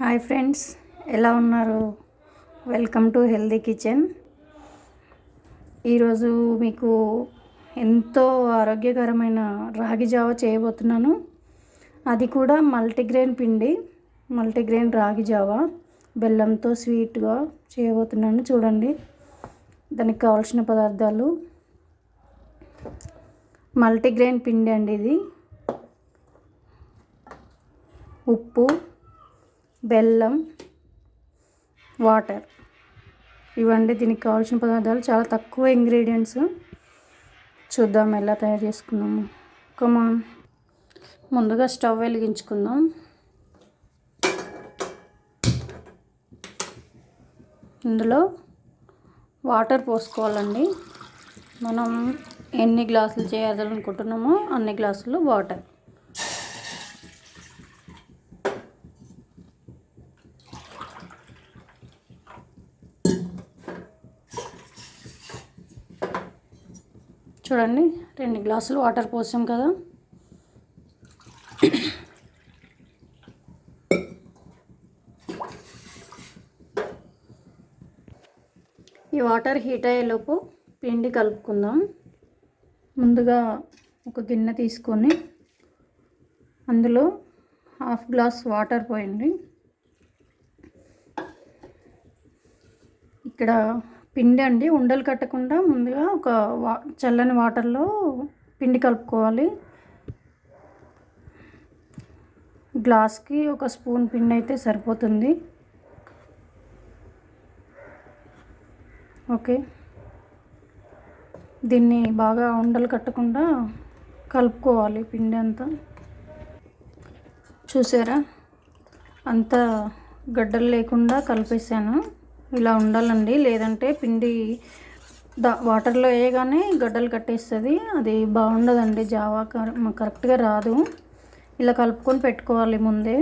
Hi friends, ఎలా ఉన్నారు? Welcome to healthy kitchen. ఈరోజు మీకు ఎంతో ఆరోగ్యకరమైన రాగి జావ చేయబోతున్నాను. అది కూడా మల్టీగ్రెయిన్ రాగి జావ బెల్లంతో స్వీట్గా చేయబోతున్నాను. చూడండి, దానికి కావాల్సిన పదార్థాలు: మల్టీగ్రెయిన్ పిండి అండి ఇది, ఉప్పు, బెల్లం, వాటర్. ఇవండి దీనికి కావాల్సిన పదార్థాలు. చాలా తక్కువ ఇంగ్రీడియంట్స్. చూద్దాం ఎలా తయారు చేసుకున్నాము. కమాన్. ముందుగా స్టవ్ వెలిగించుకుందాం. ఇందులో వాటర్ పోసుకోవాలండి. మనం ఎన్ని గ్లాసులు చేయాలనుకుంటున్నామో అన్ని గ్లాసులు వాటర్. చూడండి, 2 గ్లాసులు వాటర్ పోసాం కదా. ఈ వాటర్ హీట్ అయ్యేలోపు పిండి కలుపుకుందాం. ముందుగా ఒక గిన్నె తీసుకొని అందులో 1/2 గ్లాస్ వాటర్ పోయండి. ఇక్కడ పిండి అండి, ఉండలు కట్టకుండా ముందుగా ఒక చల్లని వాటర్లో పిండి కలుపుకోవాలి. గ్లాస్కి 1 స్పూన్ పిండి అయితే సరిపోతుంది. ఓకే, దీన్ని బాగా ఉండలు కట్టకుండా కలుపుకోవాలి పిండి అంతా. చూసారా, అంతా గడ్డలు లేకుండా కలిపేసాను. ఇలా ఉండాలండి, లేదంటే పిండి వాటర్లో వేయగానే గడ్డలు కట్టేస్తుంది. అది బాగుండదండి, జావా కరెక్ట్గా రాదు. ఇలా కలుపుకొని పెట్టుకోవాలి ముందే.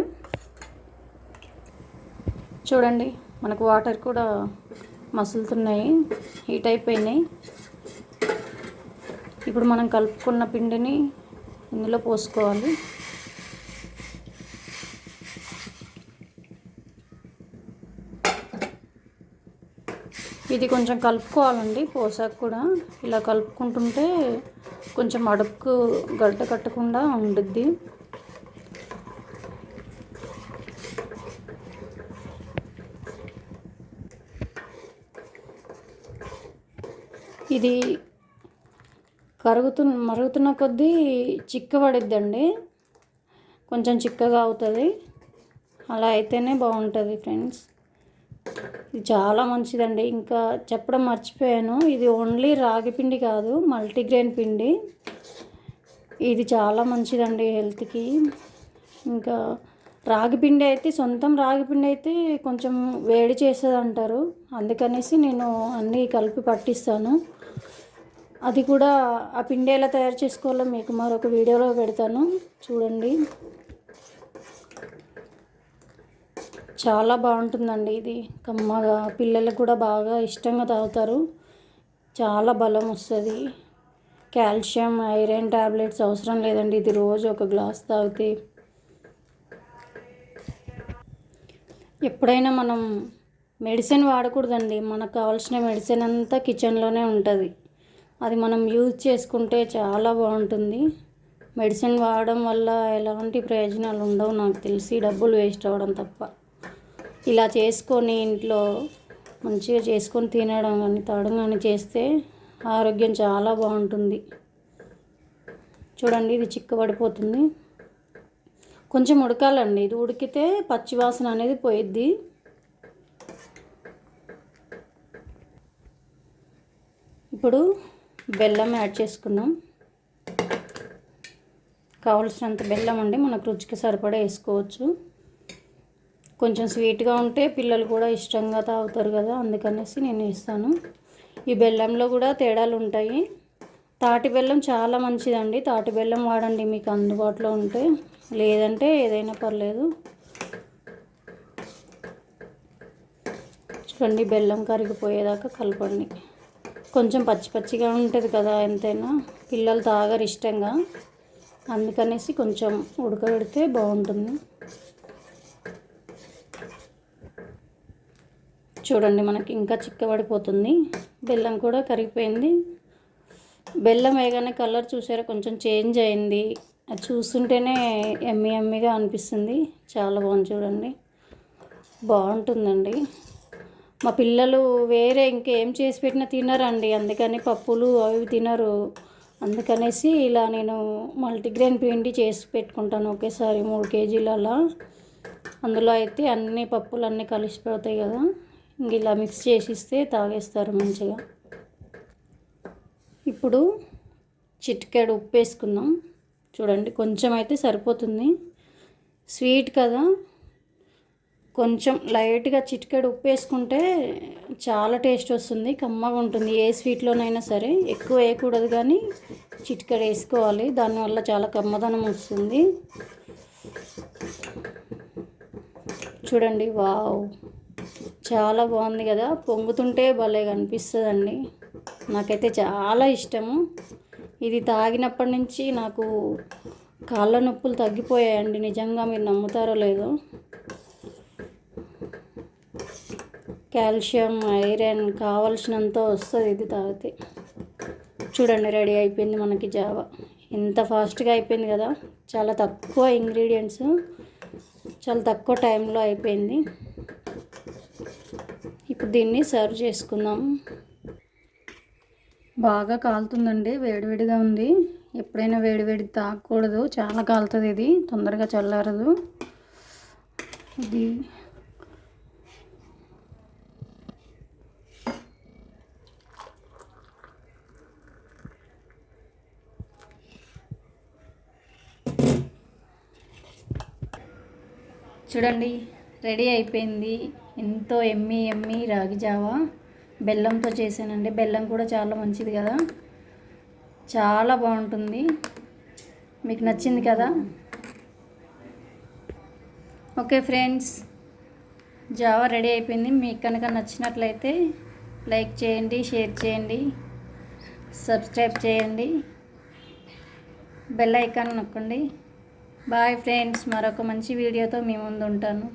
చూడండి, మనకు వాటర్ కూడా మసులుతున్నాయి, హీట్ అయిపోయినాయి. ఇప్పుడు మనం కలుపుకున్న పిండిని ఇందులో పోసుకోవాలి. ఇది కొంచెం కలుపుకోవాలండి పోసాక కూడా. ఇలా కలుపుకుంటుంటే కొంచెం అడుక్కు గడ్డ కట్టకుండా ఉండుద్ది. ఇది మరుగుతున్న కొద్దీ చిక్కబడిద్దండి, కొంచెం చిక్కగా అవుతుంది. అలా అయితేనే బాగుంటుంది ఫ్రెండ్స్. ఇది చాలా మంచిదండి. ఇంకా చెప్పడం మర్చిపోయాను, ఇది ఓన్లీ రాగి పిండి కాదు, మల్టీగ్రెయిన్ పిండి. ఇది చాలా మంచిదండి హెల్త్కి. ఇంకా రాగిపిండి అయితే, సొంతం రాగిపిండి అయితే కొంచెం వేడి చేస్తుంది అంటారు. అందుకనేసి నేను అన్నీ కలిపి పట్టిస్తాను. అది కూడా ఆ పిండి ఎలా తయారు చేసుకోవాలో మీకు మరొక వీడియోలో పెడతాను, చూడండి. చాలా బాగుంటుందండి ఇది, కమ్మగా. పిల్లలకు కూడా బాగా ఇష్టంగా తాగుతారు. చాలా బలం వస్తుంది. కాల్షియం, ఐరన్ టాబ్లెట్స్ అవసరం లేదండి. ఇది రోజు 1 గ్లాస్ తాగితే. ఎప్పుడైనా మనం మెడిసిన్ వాడకూడదండి. మనకు కావాల్సిన మెడిసిన్ అంతా కిచెన్లోనే ఉంటుంది. అది మనం యూజ్ చేసుకుంటే చాలా బాగుంటుంది. మెడిసిన్ వాడడం వల్ల ఎలాంటి ప్రయోజనాలు ఉండవు నాకు తెలిసి, డబ్బులు వేస్ట్ అవ్వడం తప్ప. ఇలా చేసుకొని ఇంట్లో మంచిగా చేసుకొని తినడం కానీ తాగడం కానీ చేస్తే ఆరోగ్యం చాలా బాగుంటుంది. చూడండి, ఇది చిక్కబడిపోతుంది. కొంచెం ఉడకాలండి. ఇది ఉడికితే పచ్చివాసన అనేది పోయిద్ది. ఇప్పుడు బెల్లం యాడ్ చేసుకుందాం. కావలసినంత బెల్లం అండి, మనకు రుచికి సరిపడా వేసుకోవచ్చు. కొంచెం స్వీట్గా ఉంటే పిల్లలు కూడా ఇష్టంగా తాగుతారు కదా, అందుకనేసి నేను వేస్తాను. ఈ బెల్లంలో కూడా తేడాలు ఉంటాయి. తాటి బెల్లం చాలా మంచిదండి, తాటి బెల్లం వాడండి మీకు అందుబాటులో ఉంటే. లేదంటే ఏదైనా పర్లేదు. చూడండి, బెల్లం కరిగిపోయేదాకా కలపండి. కొంచెం పచ్చి పచ్చిగా ఉంటుంది కదా, ఎంతైనా పిల్లలు తాగరు ఇష్టంగా. అందుకనేసి కొంచెం ఉడకబెడితే బాగుంటుంది. చూడండి మనకి ఇంకా చిక్కబడిపోతుంది. బెల్లం కూడా కరిగిపోయింది. బెల్లం వేయగానే కలర్ చూసారా కొంచెం చేంజ్ అయింది. అది చూస్తుంటేనే ఎమ్మి ఎమ్మిగా అనిపిస్తుంది. చాలా బాగుంది చూడండి, బాగుంటుందండి. మా పిల్లలు వేరే ఇంకేం చేసి పెట్టినా తినరండి, అందుకని పప్పులు అవి తినరు. అందుకనేసి ఇలా నేను మల్టీగ్రెయిన్ పిండి చేసి పెట్టుకుంటాను ఒకేసారి 3 కేజీలు అలా. అందులో అయితే అన్ని పప్పులు అన్నీ కలిసిపోతాయి కదా, ఇంక ఇలా మిక్స్ చేసిస్తే తాగేస్తారు మంచిగా. ఇప్పుడు చిటికెడు ఉప్పు వేసుకుందాం. చూడండి కొంచెం అయితే సరిపోతుంది, స్వీట్ కదా. కొంచెం లైట్గా చిటికెడు ఉప్పు వేసుకుంటే చాలా టేస్ట్ వస్తుంది, కమ్మగా ఉంటుంది. ఏ స్వీట్లోనైనా సరే ఎక్కువ వేయకూడదు, కానీ చిటికెడు వేసుకోవాలి, దానివల్ల చాలా కమ్మదనం వస్తుంది. చూడండి, వావ్, చాలా బాగుంది కదా, పొంగుతుంటే భలే కనిపిస్తుందండి. నాకైతే చాలా ఇష్టము. ఇది తాగినప్పటి నుంచి నాకు కాళ్ళ నొప్పులు తగ్గిపోయాయండి, నిజంగా మీరు నమ్ముతారో లేదో. కాల్షియం, ఐరన్ కావాల్సినంత వస్తుంది ఇది తాగితే. చూడండి రెడీ అయిపోయింది మనకి జావా. ఎంత ఫాస్ట్గా అయిపోయింది కదా, చాలా తక్కువ ఇంగ్రీడియంట్స్, చాలా తక్కువ టైంలో అయిపోయింది. ఇప్పుడు దీన్ని సర్వ్ చేసుకుందాం. బాగా కాలుతుందండి, వేడివేడిగా ఉంది. ఎప్పుడైనా వేడివేడి తాగకూడదు, చాలా కాలుతుంది ఇది, తొందరగా చల్లారదు ఇది. చూడండి రెడీ అయిపోయింది, ఎంతో ఎమ్మి ఎమ్మి రాగి జావా. బెల్లంతో చేశానండి, బెల్లం కూడా చాలా మంచిది కదా, చాలా బాగుంటుంది. మీకు నచ్చింది కదా. ఓకే ఫ్రెండ్స్, జావా రెడీ అయిపోయింది. మీకు కనుక నచ్చినట్లయితే లైక్ చేయండి, షేర్ చేయండి, సబ్స్క్రైబ్ చేయండి, బెల్ ఐకాన్ నొక్కండి. బాయ్ ఫ్రెండ్స్, మరొక మంచి వీడియోతో మీ ముందు ఉంటాను.